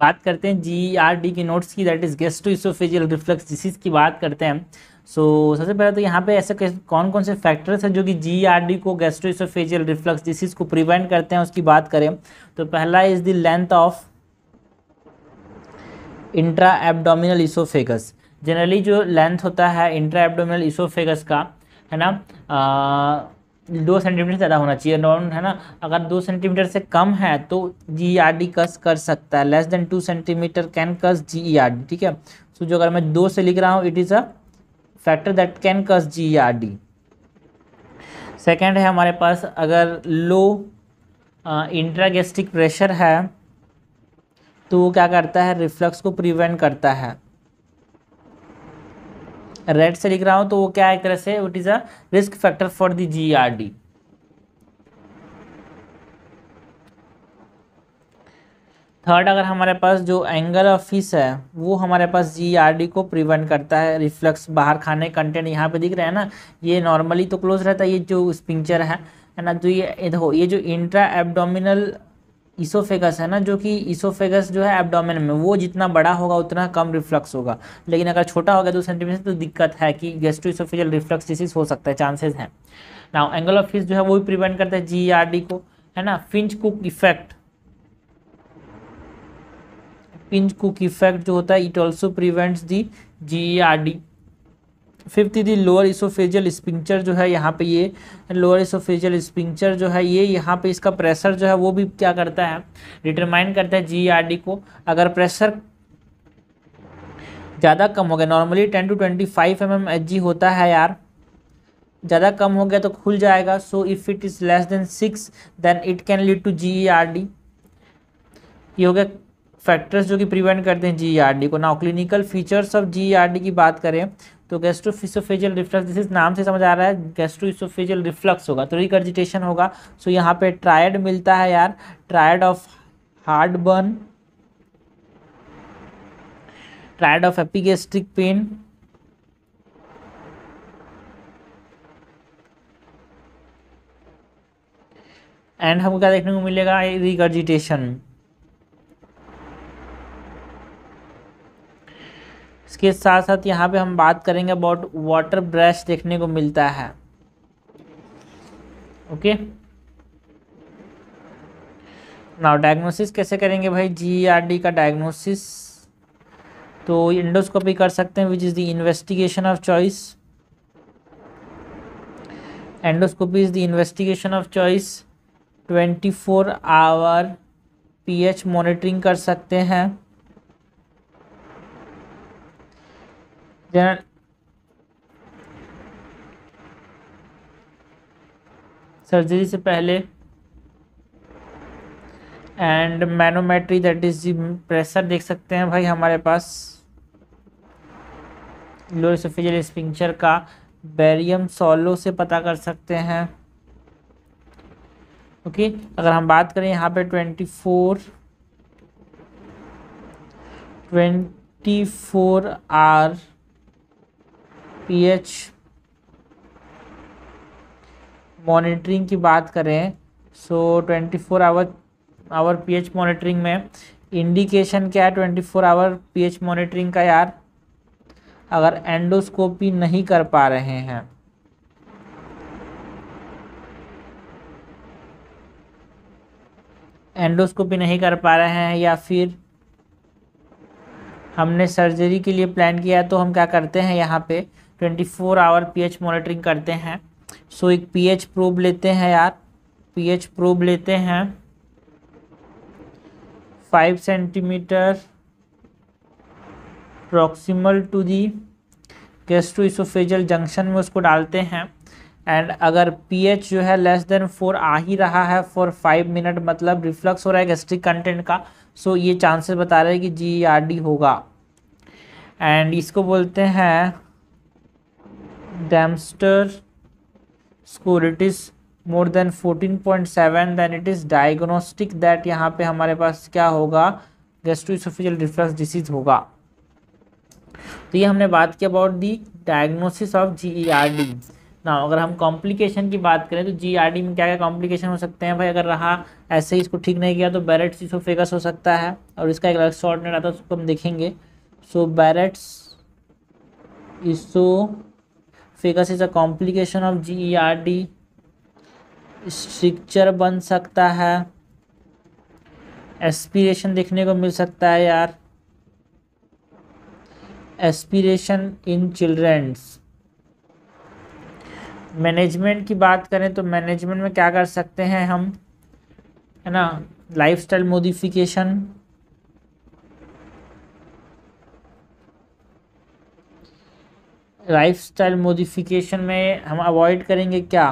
बात करते हैं GERD की नोट्स की, that is gastroesophageal reflux disease की बात करते हैं। सबसे पहले तो यहाँ पे ऐसे कौन कौन से फैक्टर्स हैं जो कि GERD को, गैस्ट्रोइसोफेजियल रिफ्लक्स डिसीज को प्रिवेंट करते हैं, उसकी बात करें तो पहला is the length of intra abdominal oesophagus. Generally जो लेंथ होता है इंट्रा एब्डोमिनल इसोफेगस का, है ना, 2 सेंटीमीटर ज़्यादा होना चाहिए, है ना। अगर 2 सेंटीमीटर से कम है तो GERD कस कर सकता है। Less than 2 centimetre can cause GERD, ठीक है। सो जो अगर मैं 2 से लिख रहा हूँ, it is a factor that can cause GERD। Second है हमारे पास, अगर लो इंट्रागैस्ट्रिक प्रेशर है तो वो क्या करता है, रिफ्लक्स को प्रिवेंट करता है। रेड से लिख रहा हूं तो वो क्या है, एक तरह से it is a risk factor for the GERD। Third, अगर हमारे पास जो एंगल ऑफ फिश है वो हमारे पास GERD को प्रिवेंट करता है। रिफ्लक्स बाहर खाने कंटेंट यहाँ पे दिख रहा है ना, ये नॉर्मली तो क्लोज रहता है, ये जो स्पिंक्चर है ना, तो ये देखो, ये जो इंट्रा एब्डोमिनल इसोफेगस है ना, जो कि इसोफेगस जो है एब्डोमेन में, वो जितना बड़ा होगा उतना कम रिफ्लक्स होगा। लेकिन अगर छोटा हो गया 2 सेंटीमीटर तो दिक्कत है कि गैस्ट्रोइसोफेजियल रिफ्लक्स डिसीज हो सकता है, चांसेस हैं। नाउ एंगल ऑफ फिश जो है वो भी प्रिवेंट करता है GERD को, है ना। Finch cook effect, pinch cook effect जो होता है, it also prevents the GERD। Fifth the lower oesophageal sphincter जो है, यहाँ पे ये लोअर इसोफेजियल स्पिंक्चर जो है, ये यहाँ पे इसका प्रेशर जो है वो भी क्या करता है, डिटरमाइन करता है GERD को। अगर प्रेशर ज़्यादा कम हो गया, नॉर्मली 10 to 25 mm Hg होता है यार, ज़्यादा कम हो गया तो खुल जाएगा। So if it is less than 6 then it can lead to GERD। ये हो गया फैक्टर्स जो कि प्रिवेंट करते हैं GERD को। Now clinical features of GERD की बात करें तो गैस्ट्रोइसोफेजियल रिफ्लक्स, दिस इज नाम से समझ आ रहा है गैस्ट्रोइसोफेजियल रिफ्लक्स होगा तो रिगर्जिटेशन होगा। सो यहाँ पे ट्रायड मिलता है यार, triad of heart burn, triad of epigastric pain, and हमको क्या देखने को मिलेगा, रिगर्जिटेशन। इसके साथ साथ यहाँ पे हम बात करेंगे अबाउट वाटर ब्रश देखने को मिलता है। ओके, नाउ डायग्नोसिस कैसे करेंगे भाई GERD का डायग्नोसिस, तो एंडोस्कोपी कर सकते हैं, which is the investigation of choice. Endoscopy is the investigation of choice. 24 hour pH monitoring कर सकते हैं। सर्जरी से पहले, and manometry that is pressure देख सकते हैं भाई हमारे पास लोअर इसोफेजियल स्फिंक्टर का, बेरियम सॉलो से पता कर सकते हैं। ओके, अगर हम बात करें यहाँ पे 24 आवर pH मॉनिटरिंग की बात करें, सो 24 आवर pH मॉनिटरिंग में इंडिकेशन क्या है 24 आवर pH मॉनिटरिंग का यार, अगर एंडोस्कोपी नहीं कर पा रहे हैं, एंडोस्कोपी नहीं कर पा रहे हैं या फिर हमने सर्जरी के लिए प्लान किया है, तो हम क्या करते हैं यहाँ पे 24 आवर pH मॉनिटरिंग करते हैं। सो एक pH प्रोब लेते हैं यार, pH प्रोब लेते हैं 5 centimetre proximal to the gastroesophageal junction में उसको डालते हैं। एंड अगर pH जो है लेस देन 4 आ ही रहा है फॉर 5 मिनट, मतलब रिफ्लक्स हो रहा है गैस्ट्रिक कंटेंट का, सो ये चांसेस बता रहे हैं कि GERD होगा। एंड इसको बोलते हैं DeMeester score, it is more than 14.7 then it is diagnostic that यहाँ पे हमारे पास क्या होगा, गैस्ट्रोइसोफेजियल रिफ्लक्स डिसीज होगा। तो ये हमने बात की about the diagnosis of GERD। ना अगर हम कॉम्प्लिकेशन की बात करें तो जीआरडी में क्या क्या कॉम्प्लिकेशन हो सकते हैं भाई। अगर रहा ऐसे ही इसको ठीक नहीं किया तो बैरेट्स इसोफेगस हो सकता है, और इसका एक अलग शॉर्ट नोट आता है उसको हम देखेंगे। So Barrett's oesophagus is a complication of GERD. Stricture बन सकता है, एस्पिरेशन देखने को मिल सकता है यार, एस्पिरेशन इन चिल्ड्रंस। मैनेजमेंट की बात करें तो मैनेजमेंट में क्या कर सकते हैं हम, है ना, लाइफस्टाइल मॉडिफिकेशन, लाइफस्टाइल मॉडिफिकेशन में हम अवॉइड करेंगे क्या,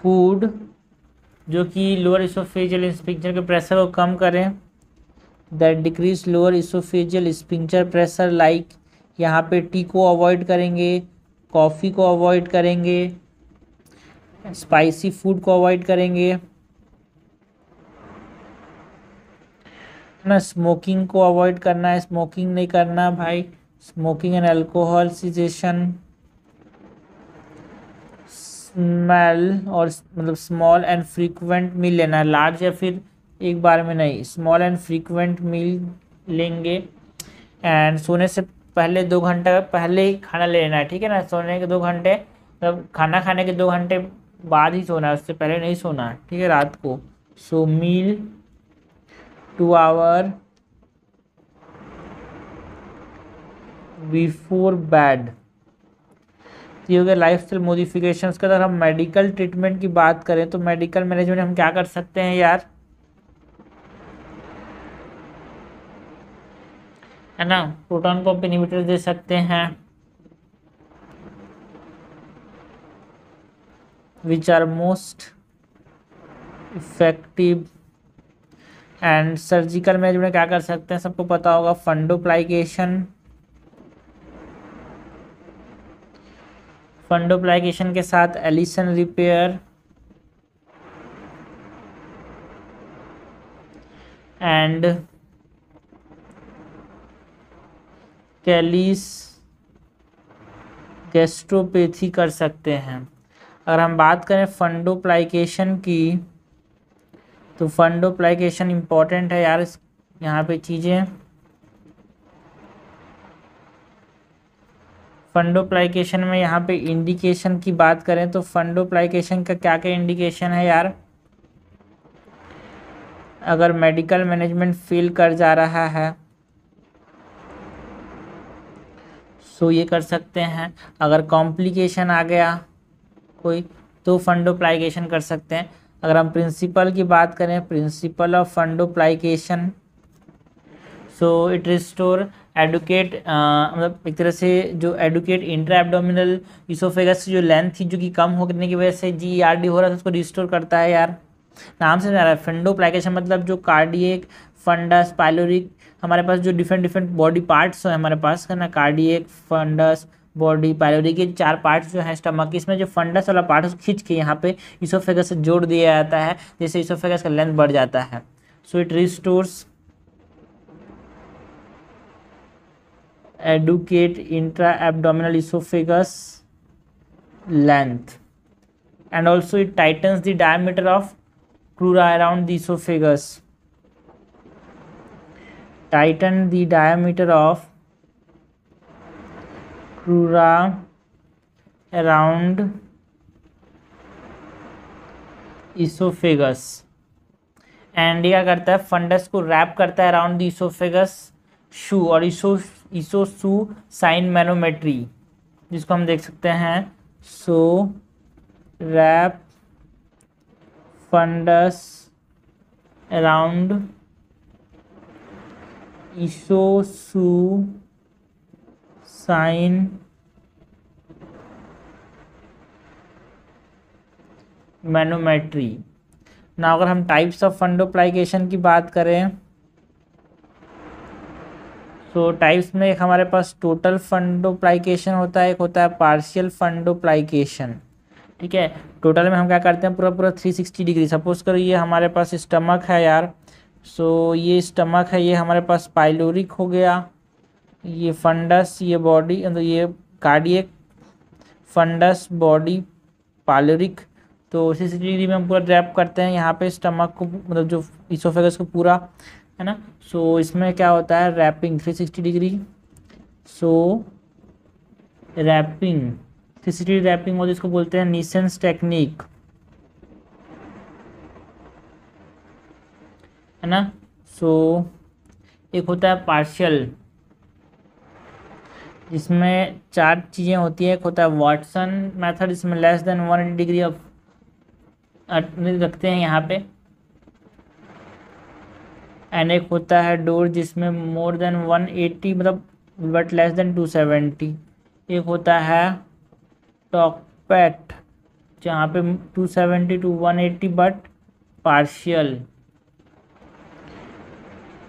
फूड जो कि लोअर इसोफेजियल स्फिंक्टर के प्रेशर को कम करें, that decrease lower oesophageal sphincter pressure, like यहाँ पे टी को अवॉइड करेंगे, कॉफ़ी को अवॉइड करेंगे, स्पाइसी फूड को अवॉइड करेंगे, ना स्मोकिंग को अवॉइड करना है, स्मोकिंग नहीं करना भाई, smoking and alcohol cessation, smell और मतलब स्मॉल एंड फ्रीक्वेंट मील लेना है, लार्ज या फिर एक बार में नहीं, स्मॉल एंड फ्रीक्वेंट मील लेंगे। एंड सोने से पहले 2 घंटे पहले ही खाना लेना है, ठीक है ना, सोने के 2 घंटे मतलब खाना खाने के 2 घंटे बाद ही सोना है, उससे पहले नहीं सोना है, ठीक है, रात को। सो मील 2 आवर बिफोर बेड। ये हो गया लाइफ स्टाइल मॉडिफिकेशन। के अगर हम मेडिकल ट्रीटमेंट की बात करें तो मेडिकल मैनेजमेंट हम क्या कर सकते हैं यार, है ना, प्रोटॉन पंप इनहिबिटर दे सकते हैं, which are most effective. And surgical management क्या कर सकते हैं, सबको पता होगा, फंडोप्लाइकेशन, फंडोप्लाइकेशन के साथ Allison repair and Collis gastroplasty कर सकते हैं। अगर हम बात करें फंडोप्लाइकेशन की तो फंडोप्लाइकेशन इम्पॉर्टेंट है यार, यहाँ पे चीज़ें, फंडोप्लाइकेशन में यहाँ पे इंडिकेशन की बात करें तो फंडोप्लाइकेशन का क्या क्या इंडिकेशन है यार, अगर मेडिकल मैनेजमेंट फेल कर जा रहा है तो ये कर सकते हैं। अगर कॉम्प्लिकेशन आ गया कोई तो फंडोप्लाइकेशन कर सकते हैं। अगर हम प्रिंसिपल की बात करें, principle of fundoplication, so it restore adequate, मतलब एक तरह से जो एडुकेट इंट्रा एब्डोमिनल इसोफेगस जो लेंथ थी जो कि कम होने की वजह से जीआरडी हो रहा था उसको रिस्टोर करता है यार। नाम से आ रहा है फंडोप्लाइकेशन मतलब जो कार्डियक, फंडस, पाइलोरिक, हमारे पास जो डिफरेंट बॉडी पार्ट्स हैं हमारे पास, है ना, कार्डियक, फंडस, बॉडी, पाइलोरिक, ये 4 पार्ट्स जो हैं स्टमक, इसमें जो फंडस वाला पार्ट है उसको खींच के यहाँ पे इसोफेगस से जोड़ दिया जाता है, जैसे इसोफेगस का लेंथ बढ़ जाता है। So it restores educate intra-abdominal esophagus length, and also it tightens the diameter of crura around the esophagus, tighten the diameter of crura around esophagus, and क्या करता है, फंडस को रैप करता है अराउंड द इसोफेगस शू और इसोसू sign manometry, जिसको हम देख सकते हैं। सो रैप फंडस अराउंड इसोसू साइन मैनोमेट्री। ना अगर हम टाइप्स ऑफ फंडोप्लाइकेशन की बात करें तो टाइप्स में एक हमारे पास टोटल फंडोप्लाइकेशन होता है, एक होता है पार्शियल फंडोप्लाइकेशन, ठीक है। टोटल में हम क्या करते हैं, पूरा 360 डिग्री, सपोज करो ये हमारे पास स्टमक है यार, सो ये स्टमक है, ये हमारे पास पाइलोरिक हो गया, ये फंडस, ये बॉडी, ये कार्डियक, फंडस बॉडी पायलोरिक। तो 360 डिग्री में हम पूरा रैप करते हैं यहाँ पे स्टमक को, मतलब जो इसोफेगस को पूरा, है ना। सो इसमें क्या होता है, रैपिंग 360 डिग्री। सो रैपिंग 360 डिग्री रैपिंग होती है, इसको बोलते हैं नीसेंस टेक्निक, है ना। सो एक होता है पार्शियल, जिसमें 4 चीज़ें होती है। एक होता है वाटसन मेथड, इसमें लेस देन 180 डिग्री ऑफ रखते हैं यहाँ पे। एंड एक होता है डोर, जिसमें मोर देन 180 मतलब बट लेस देन 270। एक होता है टॉकपैट, जहाँ पे 270 टू 180 बट पार्शियल,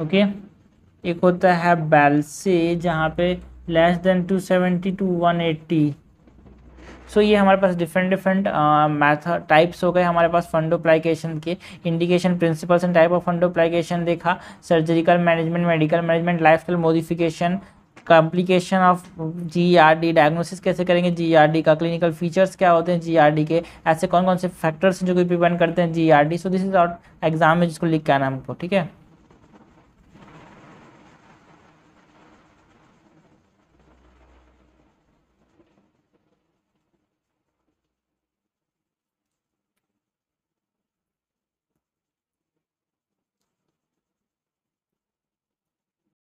ओके। एक होता है बैलसे, जहाँ पे लेस देन 270 टू 180। सो ये हमारे पास डिफरेंट मैथड टाइप्स हो गए हमारे पास फंडोप्लाइकेशन के। Indication, principles and type of fundoplication देखा। Surgical management, medical management, lifestyle modification, complication of GERD, diagnosis कैसे करेंगे जीईआरडी का, क्लिनिकल फीचर्स क्या होते हैं जीईआरडी के, ऐसे कौन कौन से फैक्टर्स जो कि प्रिवेंट करते हैं GERD. So this is out exam में जिसको लिख के आना हमको, ठीक है।